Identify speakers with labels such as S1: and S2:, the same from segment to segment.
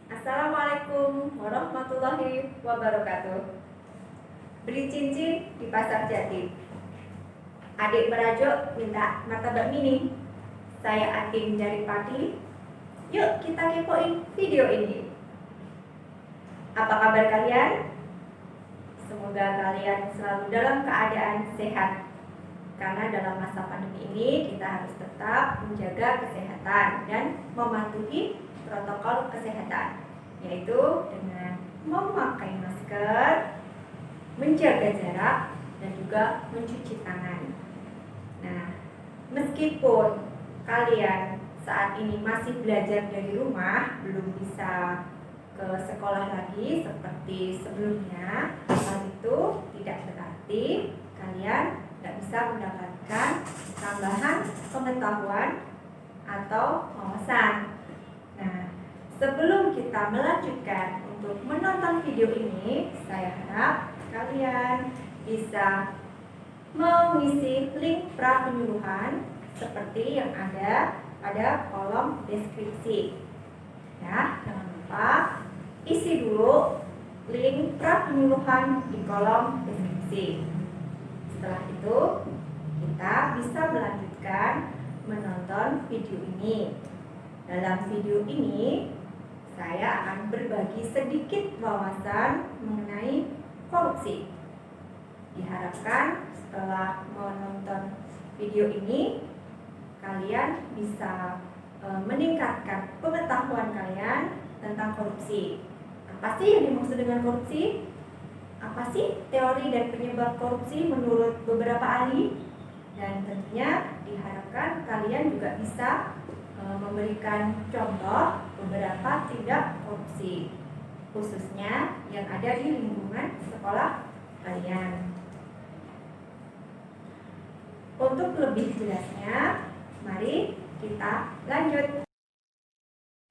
S1: Assalamualaikum warahmatullahi wabarakatuh. Beli cincin di pasar Jati. Adik berajuk minta martabak mini. Saya Atin dari Pati. Yuk kita kepoin video ini. Apa kabar kalian? Semoga kalian selalu dalam keadaan sehat. Karena dalam masa pandemi ini kita harus tetap menjaga kesehatan dan mematuhi protokol kesehatan, yaitu dengan memakai masker, menjaga jarak, dan juga mencuci tangan. Nah, meskipun kalian saat ini masih belajar dari rumah, belum bisa ke sekolah lagi seperti sebelumnya, hal itu tidak berarti kalian tidak bisa mendapatkan tambahan pengetahuan atau wawasan. Nah, sebelum kita melanjutkan untuk menonton video ini, saya harap kalian bisa mengisi link pra penyuluhan seperti yang ada pada kolom deskripsi. Ya, jangan lupa isi dulu link pra penyuluhan di kolom deskripsi. Setelah itu, kita bisa melanjutkan menonton video ini. Dalam video ini, saya akan berbagi sedikit wawasan mengenai korupsi. Diharapkan setelah menonton video ini, kalian bisa meningkatkan pengetahuan kalian tentang korupsi. Apa sih yang dimaksud dengan korupsi? Apa sih teori dan penyebab korupsi menurut beberapa ahli? Dan tentunya diharapkan kalian juga bisa memberikan contoh beberapa tindak korupsi, khususnya yang ada di lingkungan sekolah kalian. Untuk lebih jelasnya, mari kita lanjut.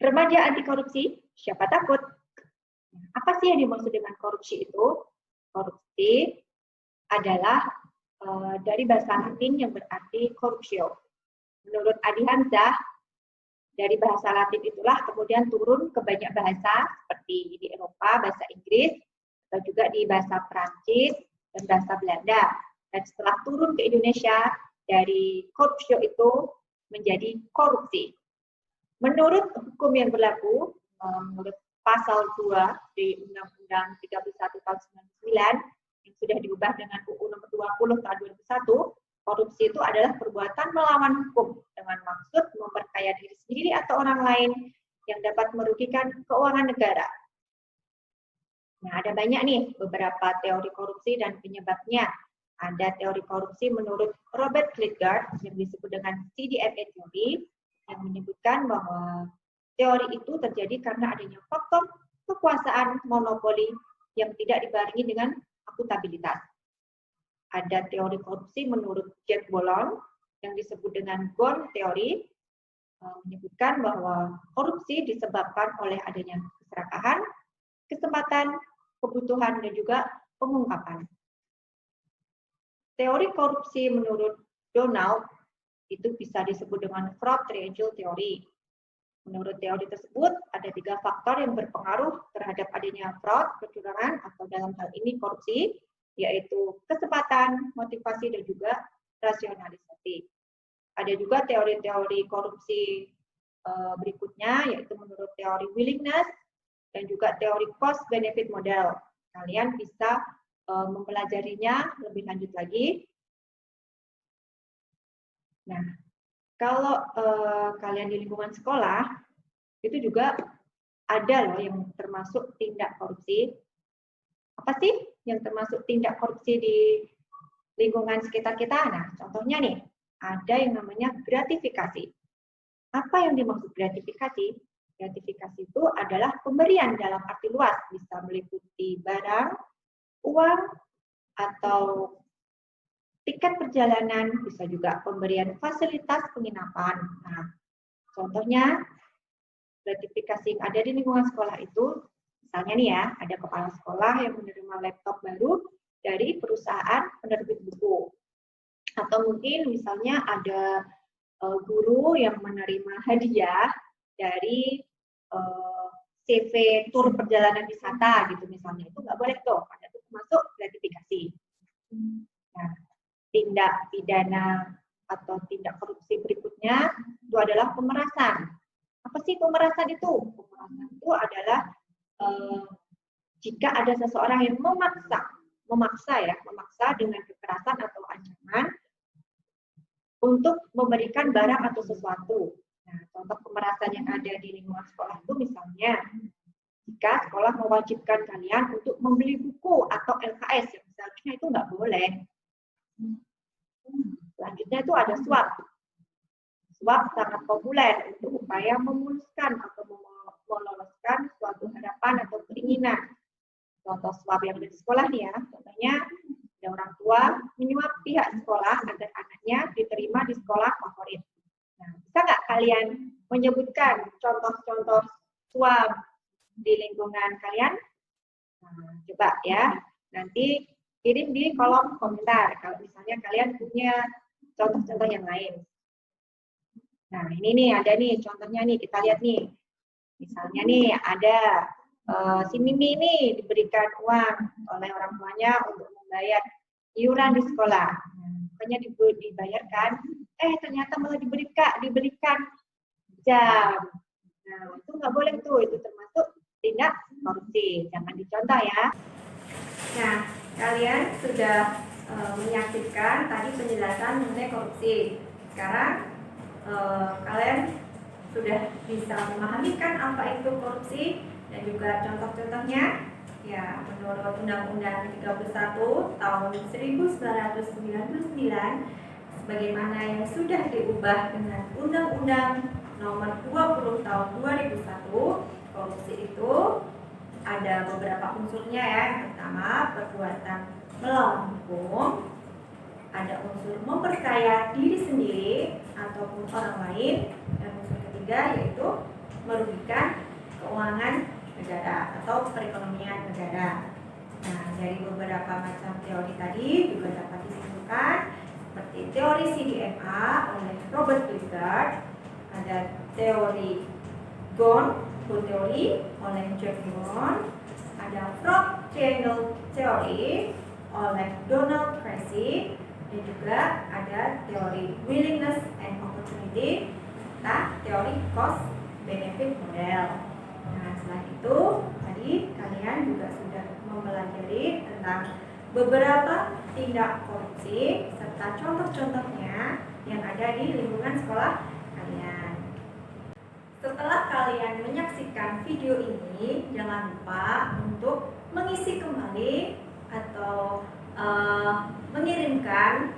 S1: Remaja anti korupsi, siapa takut? Apa sih yang dimaksud dengan korupsi itu? Korupsi adalah dari bahasa Latin yang berarti corruptio. Menurut Adi Hamzah, dari bahasa Latin itulah kemudian turun ke banyak bahasa seperti di Eropa, bahasa Inggris, atau juga di bahasa Prancis dan bahasa Belanda. Dan setelah turun ke Indonesia, dari corruptio itu menjadi korupsi. Menurut hukum yang berlaku, menurut pasal 2 di Undang-Undang 31 tahun 99 yang sudah diubah dengan UU nomor 20 tahun 2001, korupsi itu adalah perbuatan melawan hukum dengan maksud memperkaya diri sendiri atau orang lain yang dapat merugikan keuangan negara. Nah, ada banyak nih beberapa teori korupsi dan penyebabnya. Ada teori korupsi menurut Robert Klitgard yang disebut dengan CDMA theory, yang menyebutkan bahwa teori itu terjadi karena adanya faktor kekuasaan monopoli yang tidak dibarengi dengan akuntabilitas. Ada teori korupsi menurut Jack Boland yang disebut dengan Bond Theory, menyebutkan bahwa korupsi disebabkan oleh adanya keserakahan, kesempatan, kebutuhan, dan juga pengungkapan. Teori korupsi menurut Donald itu bisa disebut dengan fraud triangle theory. Menurut teori tersebut, ada 3 faktor yang berpengaruh terhadap adanya fraud, kecurangan, atau dalam hal ini korupsi, yaitu kecepatan, motivasi, dan juga rasionalisasi. Ada juga teori-teori korupsi berikutnya, yaitu menurut teori willingness, dan juga teori cost-benefit model. Kalian bisa mempelajarinya lebih lanjut lagi. Nah, kalau kalian di lingkungan sekolah, itu juga ada loh yang termasuk tindak korupsi. Apa sih yang termasuk tindak korupsi di lingkungan sekitar kita? Nah, contohnya nih, ada yang namanya gratifikasi. Apa yang dimaksud gratifikasi? Gratifikasi itu adalah pemberian dalam arti luas, bisa meliputi barang, uang, atau tiket perjalanan, bisa juga pemberian fasilitas penginapan. Nah, contohnya gratifikasi yang ada di lingkungan sekolah itu, misalnya nih ya, ada kepala sekolah yang menerima laptop baru dari perusahaan penerbit buku. Atau mungkin misalnya ada guru yang menerima hadiah dari CV tur perjalanan wisata gitu misalnya, itu nggak boleh tuh, karena itu termasuk gratifikasi. Nah, tindak pidana atau tindak korupsi berikutnya itu adalah pemerasan. Apa sih pemerasan itu? Pemerasan itu adalah jika ada seseorang yang memaksa dengan kekerasan atau ancaman untuk memberikan barang atau sesuatu. Nah, contoh pemerasan yang ada di lingkungan sekolah itu misalnya, jika sekolah mewajibkan kalian untuk membeli buku atau LKS, yang seharusnya itu nggak boleh. Selanjutnya itu ada suap. Suap sangat populer untuk upaya memuluskan atau meloloskan suatu harapan atau keinginan. Contoh suap yang ada di sekolah nih ya, contohnya ada orang tua menyuap pihak sekolah agar anaknya diterima di sekolah favorit. Nah, bisa nggak kalian menyebutkan contoh-contoh suap di lingkungan kalian? Nah, coba ya, nanti kirim di kolom komentar kalau misalnya kalian punya contoh-contoh yang lain. Nah, ini nih ada nih contohnya nih, kita lihat nih. Misalnya nih ada si Mimi ini diberikan uang oleh orang tuanya untuk membayar iuran di sekolah. Makanya dibayarkan, ternyata malah diberikan jam. Nah, itu nggak boleh tuh, itu termasuk tindak korupsi. Jangan dicontoh ya. Nah, kalian sudah menyaksikan tadi penjelasan mengenai korupsi. Sekarang kalian sudah bisa memahami kan apa itu korupsi dan juga contoh-contohnya. Ya, menurut Undang-Undang 31 tahun 1999 sebagaimana yang sudah diubah dengan Undang-Undang nomor 20 tahun 2001, korupsi itu ada beberapa unsurnya ya. Yang pertama, perbuatan melawan hukum, ada unsur memperkaya diri sendiri ataupun orang lain, dan unsur ketiga yaitu merugikan keuangan negara atau perekonomian negara. Nah, dari beberapa macam teori tadi juga dapat disimpulkan seperti teori CDMA oleh Robert Blizzard, ada teori Ghosn teori oleh Jack Ghosn, ada Frog Triangle Theory oleh Donald Tracy, dan juga ada teori willingness and opportunity serta teori cost benefit model. Nah, selain itu tadi kalian juga sudah mempelajari tentang beberapa tindak korupsi serta contoh-contohnya yang ada di lingkungan sekolah kalian. Setelah kalian menyaksikan video ini, jangan lupa untuk mengisi kembali atau mengirimkan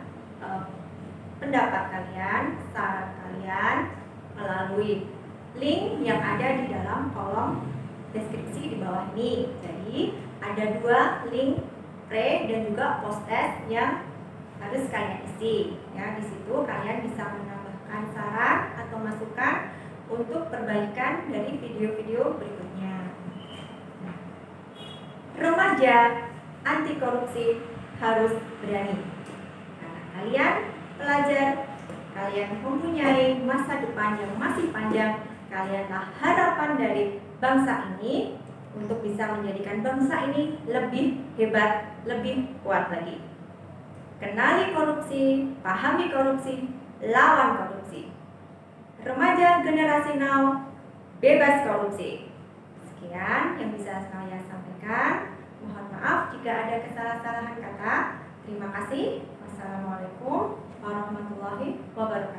S1: pendapat kalian, saran kalian melalui link yang ada di dalam kolom deskripsi di bawah ini. Jadi ada dua link pre dan juga post test yang harus kalian isi. Ya, di situ kalian bisa menambahkan saran atau masukan untuk perbaikan dari video-video berikutnya. Nah, remaja anti korupsi harus berani. Karena kalian pelajar, kalian mempunyai masa depan yang masih panjang. Kalianlah harapan dari bangsa ini untuk bisa menjadikan bangsa ini lebih hebat, lebih kuat lagi. Kenali korupsi, pahami korupsi, lawan korupsi. Remaja generasi now, bebas korupsi. Sekian yang bisa saya sampaikan. Mohon maaf jika ada kesalahan kata. Terima kasih. Wassalamualaikum warahmatullahi wabarakatuh.